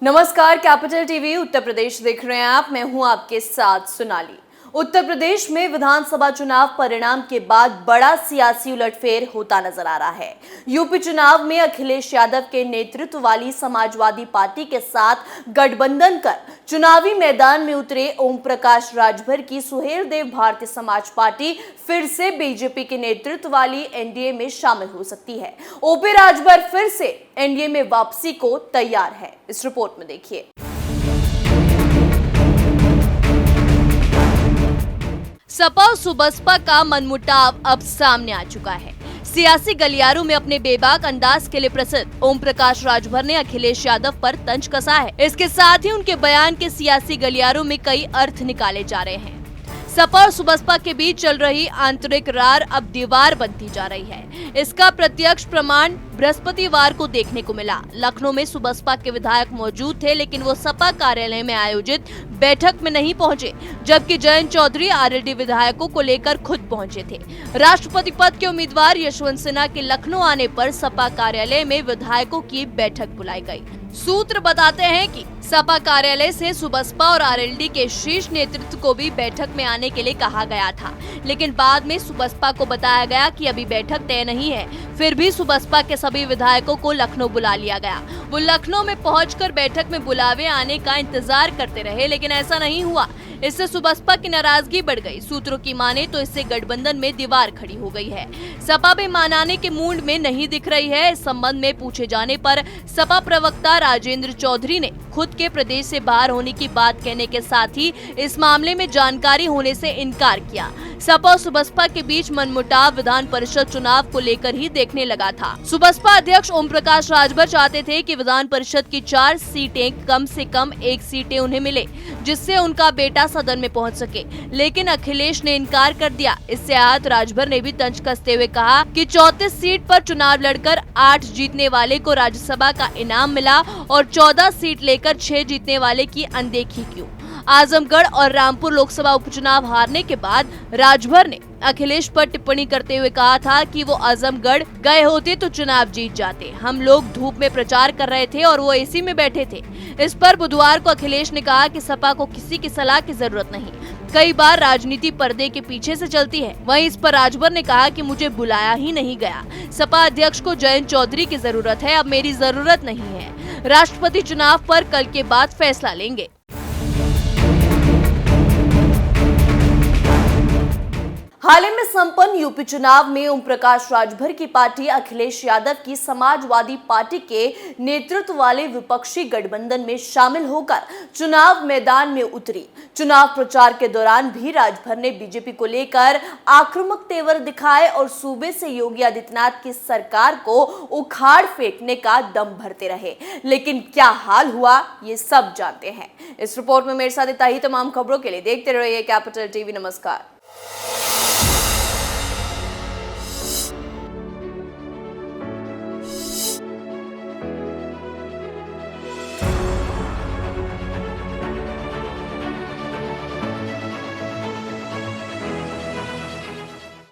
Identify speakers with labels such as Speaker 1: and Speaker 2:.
Speaker 1: नमस्कार, capital TV Uttar Pradesh देख रहे हैं आप। मैं हूं आपके साथ सोनाली। उत्तर प्रदेश में विधानसभा चुनाव परिणाम के बाद बड़ा सियासी उलटफेर होता नजर आ रहा है। यूपी चुनाव में अखिलेश यादव के नेतृत्व वाली समाजवादी पार्टी के साथ गठबंधन कर चुनावी मैदान में उतरे ओम प्रकाश राजभर की सुहेलदेव भारतीय समाज पार्टी फिर से बीजेपी के नेतृत्व वाली एनडीए में शामिल हो सकती है। ओपी राजभर फिर से एनडीए में वापसी को तैयार है। इस रिपोर्ट में देखिए।
Speaker 2: सपा और सुबसपा का मनमुटाव अब सामने आ चुका है। सियासी गलियारों में अपने बेबाक अंदाज के लिए प्रसिद्ध ओम प्रकाश राजभर ने अखिलेश यादव पर तंज कसा है। इसके साथ ही उनके बयान के सियासी गलियारों में कई अर्थ निकाले जा रहे हैं। सपा और सुबसपा के बीच चल रही आंतरिक रार अब दीवार बनती जा रही है। इसका प्रत्यक्ष प्रमाण बृहस्पतिवार को देखने को मिला। लखनऊ में सुबसपा के विधायक मौजूद थे, लेकिन वो सपा कार्यालय में आयोजित बैठक में नहीं पहुंचे, जबकि जयंत चौधरी आरएलडी विधायकों को लेकर खुद पहुंचे थे। राष्ट्रपति पद के उम्मीदवार यशवंत सिन्हा के लखनऊ आने पर सपा कार्यालय में विधायकों की बैठक बुलाई गई। सूत्र बताते हैं कि सपा कार्यालय से सुबसपा और आरएलडी के शीर्ष नेतृत्व को भी बैठक में आने के लिए कहा गया था, लेकिन बाद में सुबसपा को बताया गया कि अभी बैठक तय नहीं है। फिर भी सुबसपा के सभी विधायकों को लखनऊ बुला लिया गया। वो लखनऊ में पहुंचकर बैठक में बुलावे आने का इंतजार करते रहे, लेकिन ऐसा नहीं हुआ। इससे सुबसपा की नाराजगी बढ़ गई। सूत्रों की माने तो इससे गठबंधन में दीवार खड़ी हो गई है। सपा भी मानाने के मूड में नहीं दिख रही है। इस संबंध में पूछे जाने पर सपा प्रवक्ता राजेंद्र चौधरी ने खुद के प्रदेश से बाहर होने की बात कहने के साथ ही इस मामले में जानकारी होने से इनकार किया। सपा और सुबसपा के बीच मनमुटाव विधान परिषद चुनाव को लेकर ही देखने लगा था। सुबसपा अध्यक्ष ओम प्रकाश राजभर चाहते थे कि विधान परिषद की 4 सीटें कम से कम 1 सीटें उन्हें मिले, जिससे उनका बेटा सदन में पहुंच सके, लेकिन अखिलेश ने इनकार कर दिया। इससे आहत राजभर ने भी तंज कसते हुए कहा कि 34 सीट पर चुनाव लड़कर 8 जीतने वाले को राज्यसभा का इनाम मिला और 14 सीट लेकर 6 जीतने वाले की अनदेखी क्यों। आजमगढ़ और रामपुर लोकसभा उपचुनाव हारने के बाद राजभर ने अखिलेश पर टिप्पणी करते हुए कहा था कि वो आजमगढ़ गए होते तो चुनाव जीत जाते। हम लोग धूप में प्रचार कर रहे थे और वो एसी में बैठे थे। इस पर बुधवार को अखिलेश ने कहा कि सपा को किसी की सलाह की जरूरत नहीं, कई बार राजनीति पर्दे के पीछे से चलती है। वहीं इस पर राजभर ने कहा कि मुझे बुलाया ही नहीं गया। सपा अध्यक्ष को जयंत चौधरी की जरूरत है, अब मेरी जरूरत नहीं है। राष्ट्रपति चुनाव पर कल के बाद फैसला लेंगे।
Speaker 1: हाल ही में संपन्न यूपी चुनाव में ओम प्रकाश राजभर की पार्टी अखिलेश यादव की समाजवादी पार्टी के नेतृत्व वाले विपक्षी गठबंधन में शामिल होकर चुनाव मैदान में उतरी। चुनाव प्रचार के दौरान भी राजभर ने बीजेपी को लेकर आक्रामक तेवर दिखाए और सूबे से योगी आदित्यनाथ की सरकार को उखाड़ फेंकने का दम भरते रहे। लेकिन क्या हाल हुआ, ये सब जानते हैं। इस रिपोर्ट में मेरे साथ इतना ही। तमाम खबरों के लिए देखते रहिए कैपिटल टीवी। नमस्कार।